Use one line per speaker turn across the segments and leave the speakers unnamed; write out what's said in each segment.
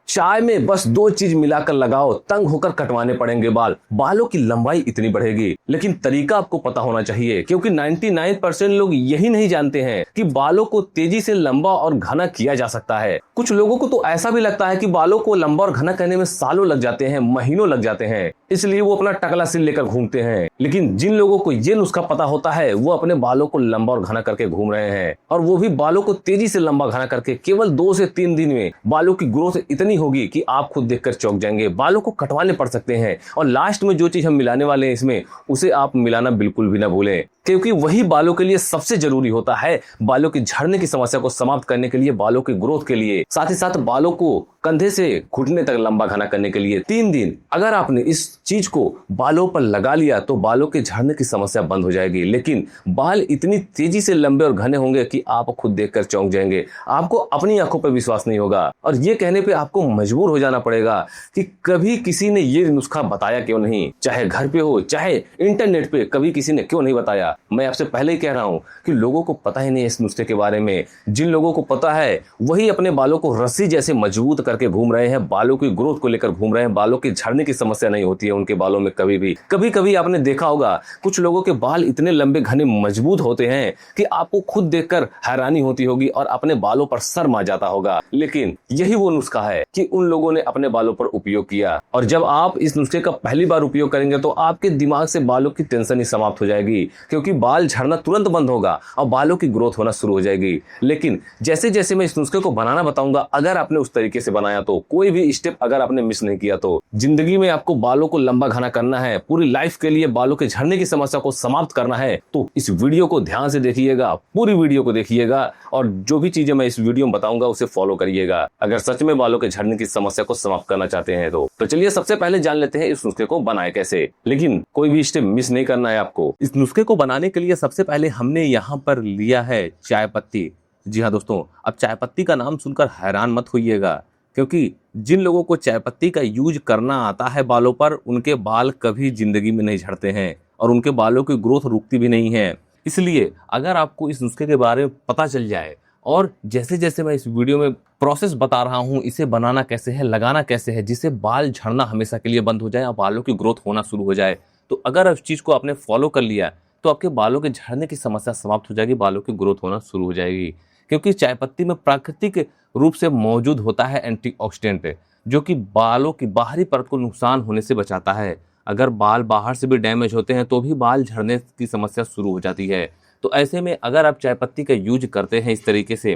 चाय में बस दो चीज मिलाकर लगाओ, तंग होकर कटवाने पड़ेंगे बाल, बालों की लंबाई इतनी बढ़ेगी। लेकिन तरीका आपको पता होना चाहिए, क्योंकि 99% लोग यही नहीं जानते हैं कि बालों को तेजी से लंबा और घना किया जा सकता है। कुछ लोगों को तो ऐसा भी लगता है कि बालों को लंबा और घना करने में सालों लग जाते हैं, महीनों लग जाते हैं, इसलिए वो अपना टकला सिल लेकर घूमते हैं। लेकिन जिन लोगों को ये नुस्खा पता होता है वो अपने बालों को लंबा और घना करके घूम रहे हैं, और वो भी बालों को तेजी से लंबा घना करके केवल 2 से 3 दिन में बालों की ग्रोथ इतनी होगी कि आप खुद देखकर चौंक जाएंगे। बालों को कटवाने पड़ सकते हैं, और लास्ट में जो चीज हम मिलाने वाले हैं इसमें, उसे आप मिलाना बिल्कुल भी ना भूलें, क्योंकि वही बालों के लिए सबसे जरूरी होता है। बालों की झड़ने की समस्या को समाप्त करने के लिए, बालों की ग्रोथ के लिए, साथ ही साथ बालों को कंधे से घुटने तक लंबा घना करने के लिए 3 दिन अगर आपने इस चीज को बालों पर लगा लिया तो बालों के झड़ने की समस्या बंद हो जाएगी। लेकिन बाल इतनी तेजी से लंबे और घने होंगे कि आप खुद देखकर चौंक जाएंगे, आपको अपनी आंखों पर विश्वास नहीं होगा, और ये कहने पे आपको मजबूर हो जाना पड़ेगा कि कभी किसी ने ये नुस्खा बताया क्यों नहीं। चाहे घर पे हो, चाहे इंटरनेट पे, कभी किसी ने क्यों नहीं बताया। मैं आपसे पहले ही कह रहा हूं कि लोगों को पता ही नहीं है इस नुस्खे के बारे में। जिन लोगों को पता है वही अपने बालों को रस्सी जैसे मजबूत करके घूम रहे हैं, बालों की ग्रोथ को लेकर घूम रहे हैं, बालों की झड़ने की समस्या नहीं होती है उनके बालों में कभी भी। कभी कभी आपने देखा होगा कुछ लोगों के बाल इतने लंबे घने मजबूत होते हैं कि आपको खुद देखकर हैरानी होती होगी और अपने बालों पर शर्म आ जाता होगा। लेकिन यही वो नुस्खा है कि उन लोगों ने अपने बालों पर उपयोग किया, और जब आप इस नुस्खे का पहली बार उपयोग करेंगे तो आपके दिमाग से बालों की टेंशन ही समाप्त हो जाएगी, क्योंकि बाल झड़ना तुरंत बंद होगा और बालों की ग्रोथ होना शुरू हो जाएगी। लेकिन जैसे जैसे मैं इस नुस्खे को बनाना बताऊंगा, अगर आपने उस तरीके से बनाया तो, कोई भी स्टेप अगर आपने मिस नहीं किया तो, जिंदगी में आपको बालों को लंबा घना करना है, पूरी लाइफ के लिए बालों के झड़ने की समस्या को समाप्त करना है, तो इस वीडियो को ध्यान से देखिएगा, पूरी वीडियो को देखिएगा, और जो भी चीजें मैं इस वीडियो में बताऊंगा उसे फॉलो करिएगा, अगर सच में बालों के झड़ने की समस्या को समाप्त करना चाहते हैं तो चलिए सबसे पहले जान लेते हैं इस नुस्खे को बनाए कैसे। लेकिन कोई भी स्टेप मिस नहीं करना है आपको। इस नुस्खे को बनाने के लिए सबसे पहले हमने यहाँ पर लिया है चाय पत्ती। जी हाँ दोस्तों, अब चाय पत्ती का नाम सुनकर हैरान मत होइएगा, क्योंकि जिन लोगों को चाय पत्ती का यूज करना आता है बालों पर, उनके बाल कभी जिंदगी में नहीं झड़ते हैं और उनके बालों की ग्रोथ रुकती भी नहीं है। इसलिए अगर आपको इस नुस्खे के बारे में पता चल जाए, और जैसे जैसे मैं इस वीडियो में प्रोसेस बता रहा हूँ, इसे बनाना कैसे है, लगाना कैसे है, जिससे बाल झड़ना हमेशा के लिए बंद हो जाए और बालों की ग्रोथ होना शुरू हो जाए, तो अगर उस चीज को आपने फॉलो कर लिया तो आपके बालों के झड़ने की समस्या समाप्त हो जाएगी, बालों की ग्रोथ होना शुरू हो जाएगी। क्योंकि चाय पत्ती में प्राकृतिक रूप से मौजूद होता है एंटीऑक्सीडेंट, जो कि बालों की बाहरी परत को नुकसान होने से बचाता है। अगर बाल बाहर से भी डैमेज होते हैं तो भी बाल झड़ने की समस्या शुरू हो जाती है। तो ऐसे में अगर आप चाय पत्ती का यूज करते हैं इस तरीके से,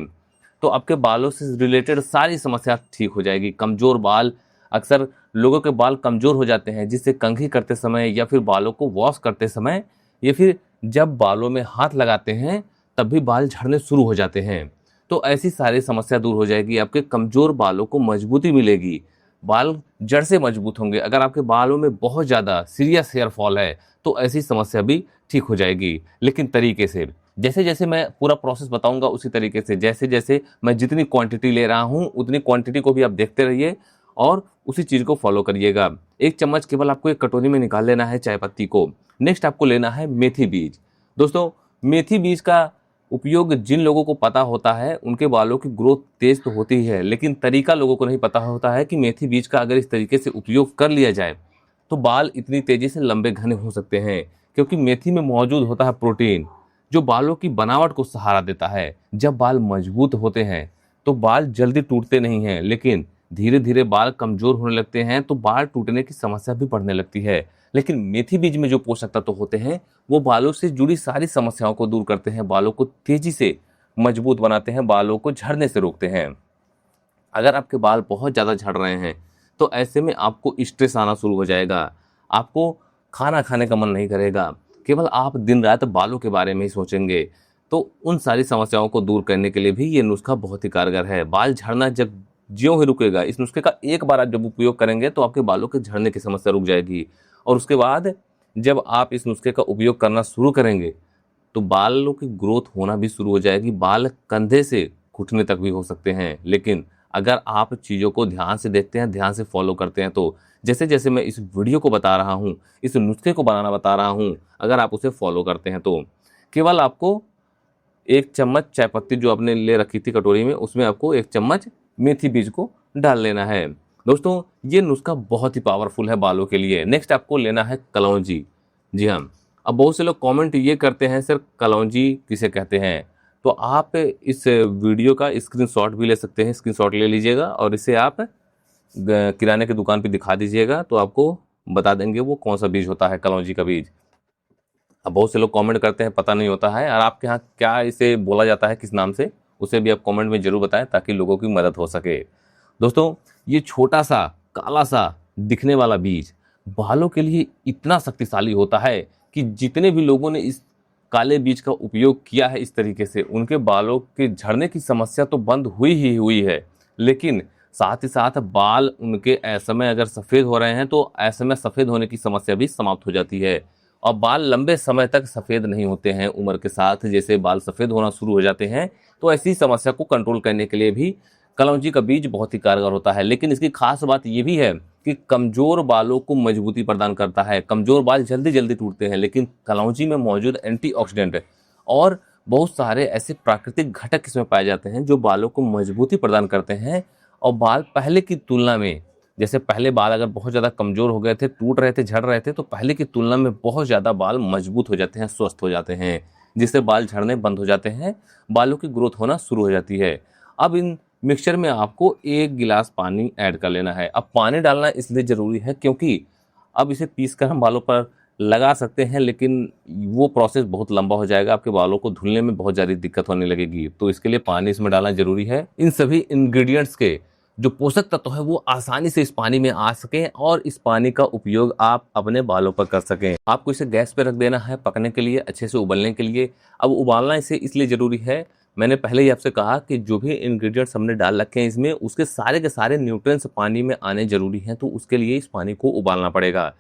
तो आपके बालों से रिलेटेड सारी समस्या ठीक हो जाएगी। कमजोर बाल, अक्सर लोगों के बाल कमजोर हो जाते हैं, जिससे कंघी करते समय या फिर बालों को वॉश करते समय या फिर जब बालों में हाथ लगाते हैं तब भी बाल झड़ने शुरू हो जाते हैं। तो ऐसी सारी समस्या दूर हो जाएगी, आपके कमजोर बालों को मजबूती मिलेगी, बाल जड़ से मजबूत होंगे। अगर आपके बालों में बहुत ज़्यादा सीरियस हेयर फॉल है तो ऐसी समस्या भी ठीक हो जाएगी। लेकिन तरीके से, जैसे जैसे मैं पूरा प्रोसेस बताऊंगा उसी तरीके से, जैसे जैसे मैं जितनी क्वांटिटी ले रहा हूं उतनी क्वांटिटी को भी आप देखते रहिए और उसी चीज़ को फॉलो करिएगा। 1 चम्मच केवल आपको एक कटोरी में निकाल लेना है चाय पत्ती को। नेक्स्ट आपको लेना है मेथी बीज। दोस्तों, मेथी बीज का उपयोग जिन लोगों को पता होता है उनके बालों की ग्रोथ तेज तो होती है, लेकिन तरीका लोगों को नहीं पता होता है कि मेथी बीज का अगर इस तरीके से उपयोग कर लिया जाए तो बाल इतनी तेजी से लंबे घने हो सकते हैं। क्योंकि मेथी में मौजूद होता है प्रोटीन, जो बालों की बनावट को सहारा देता है। जब बाल मजबूत होते हैं तो बाल जल्दी टूटते नहीं हैं, लेकिन धीरे धीरे बाल कमजोर होने लगते हैं तो बाल टूटने की समस्या भी बढ़ने लगती है। लेकिन मेथी बीज में जो पोषक तत्व होते हैं वो बालों से जुड़ी सारी समस्याओं को दूर करते हैं, बालों को तेजी से मजबूत बनाते हैं, बालों को झड़ने से रोकते हैं। अगर आपके बाल बहुत ज़्यादा झड़ रहे हैं तो ऐसे में आपको स्ट्रेस आना शुरू हो जाएगा, आपको खाना खाने का मन नहीं करेगा, केवल आप दिन रात बालों के बारे में ही सोचेंगे। तो उन सारी समस्याओं को दूर करने के लिए भी ये नुस्खा बहुत ही कारगर है। बाल झड़ना जब ज्यों ही रुकेगा, इस नुस्खे का एक बार आप जब उपयोग करेंगे तो आपके बालों के झड़ने की समस्या रुक जाएगी, और उसके बाद जब आप इस नुस्खे का उपयोग करना शुरू करेंगे तो बालों की ग्रोथ होना भी शुरू हो जाएगी। बाल कंधे से घुटने तक भी हो सकते हैं। लेकिन अगर आप चीज़ों को ध्यान से देखते हैं, ध्यान से फॉलो करते हैं, तो जैसे जैसे मैं इस वीडियो को बता रहा हूँ, इस नुस्खे को बनाना बता रहा हूँ, अगर आप उसे फॉलो करते हैं तो केवल आपको 1 चम्मच चाय पत्ती जो आपने ले रखी थी कटोरी में, उसमें आपको 1 चम्मच मेथी बीज को डाल लेना है। दोस्तों ये नुस्खा बहुत ही पावरफुल है बालों के लिए। नेक्स्ट आपको लेना है कलौंजी। जी हाँ, अब बहुत से लोग कमेंट ये करते हैं सर कलौंजी किसे कहते हैं, तो आप इस वीडियो का स्क्रीनशॉट भी ले सकते हैं। स्क्रीनशॉट ले लीजिएगा और इसे आप किराने की दुकान पे दिखा दीजिएगा तो आपको बता देंगे वो कौन सा बीज होता है कलौंजी का बीज। अब बहुत से लोग कमेंट करते हैं पता नहीं होता है, और आपके यहाँ क्या इसे बोला जाता है किस नाम से, उसे भी आप कमेंट में जरूर बताएं ताकि लोगों की मदद हो सके। दोस्तों ये छोटा सा काला सा दिखने वाला बीज बालों के लिए इतना शक्तिशाली होता है कि जितने भी लोगों ने इस काले बीज का उपयोग किया है इस तरीके से, उनके बालों के झड़ने की समस्या तो बंद हुई ही हुई है, लेकिन साथ ही साथ बाल उनके ऐसे में अगर सफ़ेद हो रहे हैं तो ऐसे में सफ़ेद होने की समस्या भी समाप्त हो जाती है। और बाल लंबे समय तक सफ़ेद नहीं होते हैं, उम्र के साथ जैसे बाल सफ़ेद होना शुरू हो जाते हैं, तो ऐसी समस्या को कंट्रोल करने के लिए भी कलौंजी का बीज बहुत ही कारगर होता है। लेकिन इसकी खास बात ये भी है कि कमज़ोर बालों को मजबूती प्रदान करता है। कमज़ोर बाल जल्दी जल्दी टूटते हैं, लेकिन कलौंजी में मौजूद एंटीऑक्सीडेंट और बहुत सारे ऐसे प्राकृतिक घटक इसमें पाए जाते हैं जो बालों को मजबूती प्रदान करते हैं। और बाल पहले की तुलना में, जैसे पहले बाल अगर बहुत ज़्यादा कमज़ोर हो गए थे, टूट रहे थे, झड़ रहे थे, तो पहले की तुलना में बहुत ज़्यादा बाल मजबूत हो जाते हैं, स्वस्थ हो जाते हैं, जिससे बाल झड़ने बंद हो जाते हैं, बालों की ग्रोथ होना शुरू हो जाती है। अब इन मिक्सचर में आपको 1 गिलास पानी ऐड कर लेना है। अब पानी डालना इसलिए ज़रूरी है क्योंकि अब इसे पीस कर हम बालों पर लगा सकते हैं, लेकिन वो प्रोसेस बहुत लंबा हो जाएगा, आपके बालों को धुलने में बहुत ज़्यादा दिक्कत होने लगेगी। तो इसके लिए पानी इसमें डालना ज़रूरी है। इन सभी इंग्रेडिएंट्स के जो पोषक तत्व है वो आसानी से इस पानी में आ सकें और इस पानी का उपयोग आप अपने बालों पर कर सकें। आपको इसे गैस पे रख देना है पकने के लिए, अच्छे से उबलने के लिए। अब उबालना इसे इसलिए ज़रूरी है, मैंने पहले ही आपसे कहा कि जो भी इंग्रेडिएंट्स हमने डाल रखे हैं इसमें, उसके सारे के सारे न्यूट्रिएंट्स पानी में आने जरूरी हैं, तो उसके लिए इस पानी को उबालना पड़ेगा।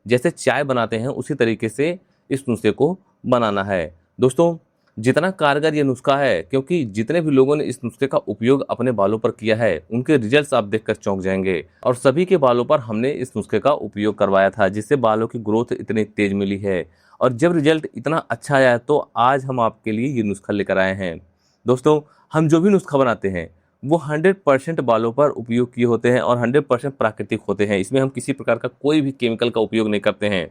जैसे चाय बनाते हैं उसी तरीके से इस नुस्खे को बनाना है। दोस्तों जितना कारगर ये नुस्खा है, क्योंकि जितने भी लोगों ने इस नुस्खे का उपयोग अपने बालों पर किया है उनके रिजल्ट्स आप देखकर चौंक जाएंगे। और सभी के बालों पर हमने इस नुस्खे का उपयोग करवाया था, जिससे बालों की ग्रोथ इतनी तेज मिली है। और जब रिजल्ट इतना अच्छा आया तो आज हम आपके लिए ये नुस्खा लेकर आए हैं। दोस्तों हम जो भी नुस्खा बनाते हैं वो 100% बालों पर उपयोग किए होते हैं और 100% प्राकृतिक होते हैं। इसमें हम किसी प्रकार का कोई भी केमिकल का उपयोग नहीं करते हैं।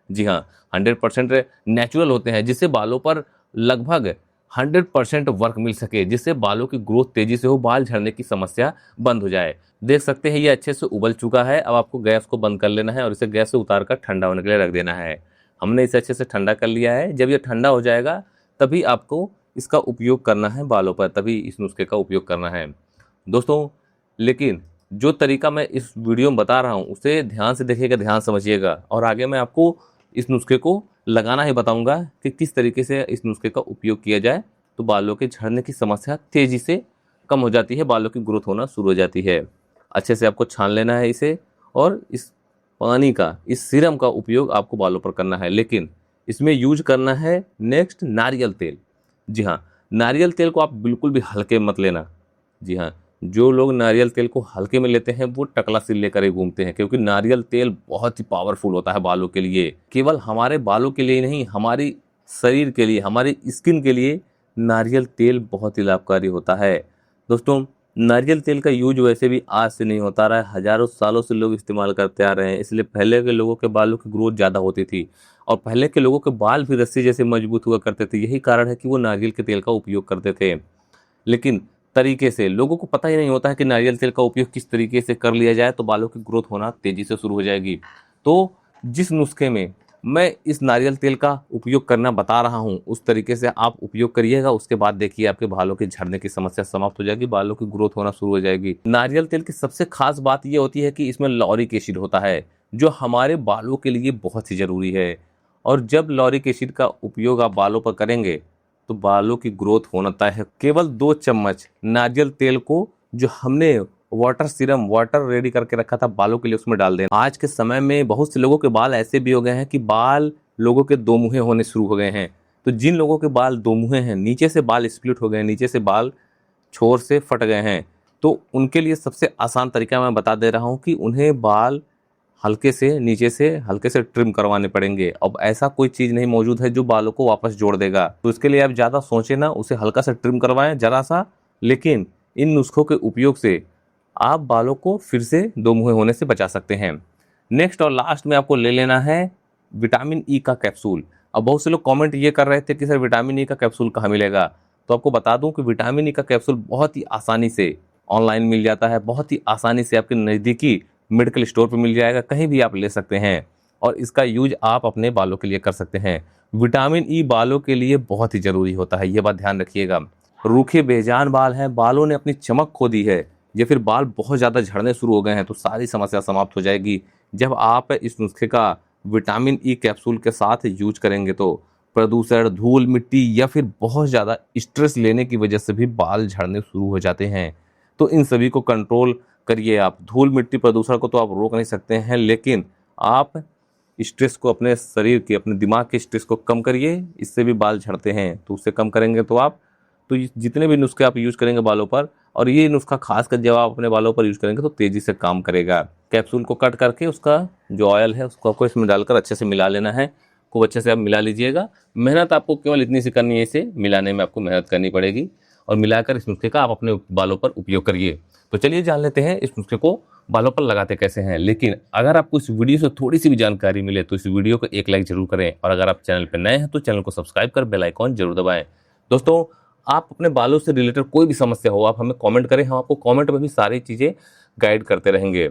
जी हाँ, 100% नेचुरल होते हैं, जिससे बालों पर लगभग 100% वर्क मिल सके, जिससे बालों की ग्रोथ तेजी से हो, बाल झड़ने की समस्या बंद हो जाए। देख सकते हैं ये अच्छे से उबल चुका है। अब आपको गैस को बंद कर लेना है और इसे गैस से उतार कर ठंडा होने के लिए रख देना है। हमने इसे अच्छे से ठंडा कर लिया है। जब ये ठंडा हो जाएगा तभी आपको इसका उपयोग करना है बालों पर, तभी इस नुस्खे का उपयोग करना है दोस्तों। लेकिन जो तरीका मैं इस वीडियो में बता रहा हूँ उसे ध्यान से देखिएगा, ध्यान समझिएगा, और आगे मैं आपको इस नुस्खे को लगाना ही बताऊंगा कि किस तरीके से इस नुस्खे का उपयोग किया जाए तो बालों के झड़ने की समस्या तेजी से कम हो जाती है, बालों की ग्रोथ होना शुरू हो जाती है। अच्छे से आपको छान लेना है इसे, और इस पानी का, इस सीरम का उपयोग आपको बालों पर करना है, लेकिन इसमें यूज करना है नेक्स्ट नारियल तेल। जी हाँ, नारियल तेल को आप बिल्कुल भी हल्के मत लेना। जी हाँ, जो लोग नारियल तेल को हल्के में लेते हैं वो टकला सिर लेकर ही घूमते हैं, क्योंकि नारियल तेल बहुत ही पावरफुल होता है बालों के लिए। केवल हमारे बालों के लिए ही नहीं, हमारी शरीर के लिए, हमारी स्किन के लिए नारियल तेल बहुत ही लाभकारी होता है। दोस्तों नारियल तेल का यूज वैसे भी आज से नहीं होता रहा है, हजारों सालों से लोग इस्तेमाल करते आ रहे हैं। इसलिए पहले के लोगों के बालों की ग्रोथ ज़्यादा होती थी और पहले के लोगों के बाल भी रस्सी जैसे मजबूत हुआ करते थे। यही कारण है कि वो नारियल के तेल का उपयोग करते थे। लेकिन तरीके से लोगों को पता ही नहीं होता है कि नारियल तेल का उपयोग किस तरीके से कर लिया जाए तो बालों की ग्रोथ होना तेजी से शुरू हो जाएगी। तो जिस नुस्खे में मैं इस नारियल तेल का उपयोग करना बता रहा हूँ उस तरीके से आप उपयोग करिएगा, उसके बाद देखिए आपके बालों के झड़ने की समस्या समाप्त हो जाएगी, बालों की ग्रोथ होना शुरू हो जाएगी। नारियल तेल की सबसे खास बात यह होती है कि इसमें लॉरिक एसिड होता है, जो हमारे बालों के लिए बहुत ही ज़रूरी है। और जब लॉरिक एसिड का उपयोग आप बालों पर करेंगे तो बालों की ग्रोथ होना तय है। केवल 2 चम्मच नारियल तेल को जो हमने वाटर सीरम, वाटर रेडी करके रखा था बालों के लिए, उसमें डाल देना। आज के समय में बहुत से लोगों के बाल ऐसे भी हो गए हैं कि बाल लोगों के दो मुँहे होने शुरू हो गए हैं। तो जिन लोगों के बाल दो मुँहे हैं, नीचे से बाल स्प्लिट हो गए हैं, नीचे से बाल छोर से फट गए हैं, तो उनके लिए सबसे आसान तरीका मैं बता दे रहा हूँ कि उन्हें बाल हल्के से नीचे से हल्के से ट्रिम करवाने पड़ेंगे। अब ऐसा कोई चीज़ नहीं मौजूद है जो बालों को वापस जोड़ देगा, तो इसके लिए आप ज़्यादा सोचें ना, उसे हल्का सा ट्रिम करवाएं ज़रा सा। लेकिन इन नुस्खों के उपयोग से आप बालों को फिर से दो मुंहे होने से बचा सकते हैं। नेक्स्ट और लास्ट में आपको ले लेना है विटामिन ई का कैप्सूल। अब बहुत से लोग कमेंट ये कर रहे थे कि सर विटामिन ई का कैप्सूल कहाँ मिलेगा, तो आपको बता दूं कि विटामिन ई का कैप्सूल बहुत ही आसानी से ऑनलाइन मिल जाता है, बहुत ही आसानी से आपके नज़दीकी मेडिकल स्टोर पर मिल जाएगा, कहीं भी आप ले सकते हैं और इसका यूज आप अपने बालों के लिए कर सकते हैं। विटामिन ई बालों के लिए बहुत ही ज़रूरी होता है, ये बात ध्यान रखिएगा। रूखे बेजान बाल हैं, बालों ने अपनी चमक खो दी है या फिर बाल बहुत ज़्यादा झड़ने शुरू हो गए हैं, तो सारी समस्या समाप्त हो जाएगी जब आप इस नुस्खे का विटामिन ई कैप्सूल के साथ यूज करेंगे। तो प्रदूषण, धूल मिट्टी या फिर बहुत ज़्यादा स्ट्रेस लेने की वजह से भी बाल झड़ने शुरू हो जाते हैं, तो इन सभी को कंट्रोल करिए आप। धूल मिट्टी प्रदूषण को तो आप रोक नहीं सकते हैं, लेकिन आप स्ट्रेस को, अपने शरीर के, अपने दिमाग के स्ट्रेस को कम करिए, इससे भी बाल झड़ते हैं। तो उससे कम करेंगे तो आप, तो जितने भी नुस्खे आप यूज करेंगे बालों पर, और ये नुस्खा खासकर जब आप अपने बालों पर यूज करेंगे तो तेजी से काम करेगा। कैप्सूल को कट करके उसका जो ऑयल है उसको आपको इसमें डालकर अच्छे से मिला लेना है, खूब अच्छे से आप मिला लीजिएगा। मेहनत आपको केवल इतनी सी करनी है, इसे मिलाने में आपको मेहनत करनी पड़ेगी और मिलाकर इस नुस्खे का आप अपने बालों पर उपयोग करिए। तो चलिए जान लेते हैं इस नुस्खे को बालों पर लगाते कैसे हैं। लेकिन अगर आपको इस वीडियो से थोड़ी सी भी जानकारी मिले तो इस वीडियो को एक लाइक जरूर करें, और अगर आप चैनल पर नए हैं तो चैनल को सब्सक्राइब कर बेल आइकॉन जरूर दबाएं। दोस्तों, आप अपने बालों से रिलेटेड कोई भी समस्या हो, आप हमें कमेंट करें, हम आपको कमेंट में भी सारी चीज़ें गाइड करते रहेंगे।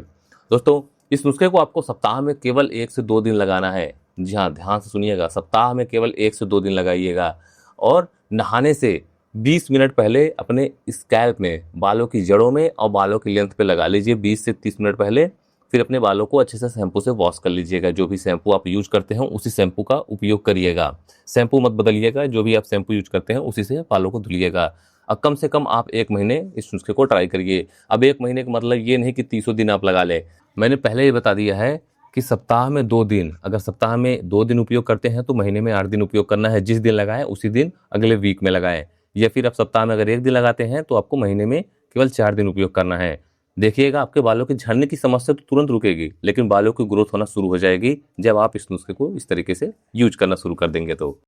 दोस्तों, इस नुस्खे को आपको सप्ताह में केवल 1 से 2 दिन लगाना है। जी हाँ, ध्यान से सुनिएगा, सप्ताह में केवल 1 से 2 दिन लगाइएगा। और नहाने से 20 मिनट पहले अपने स्कैल्प में, बालों की जड़ों में और बालों की लेंथ पे लगा लीजिए 20 से 30 मिनट पहले। फिर अपने बालों को अच्छे से शैम्पू से वॉश कर लीजिएगा। जो भी शैम्पू आप यूज करते हैं उसी शैम्पू का उपयोग करिएगा, शैम्पू मत बदलिएगा। जो भी आप शैम्पू यूज करते हैं उसी से बालों को धुलिएगा। अब कम से कम आप 1 महीने इस नुस्खे को ट्राई करिए। अब 1 महीने का मतलब ये नहीं कि 30 दिन आप लगा लें। मैंने पहले ही बता दिया है कि सप्ताह में 2 दिन, अगर सप्ताह में 2 दिन उपयोग करते हैं तो महीने में 8 दिन उपयोग करना है। जिस दिन लगाएं उसी दिन अगले वीक में लगाएं, या फिर आप सप्ताह में अगर 1 दिन लगाते हैं तो आपको महीने में केवल 4 दिन उपयोग करना है। देखिएगा, आपके बालों के झड़ने की समस्या तो तुरंत रुकेगी, लेकिन बालों की ग्रोथ होना शुरू हो जाएगी जब आप इस नुस्खे को इस तरीके से यूज करना शुरू कर देंगे तो।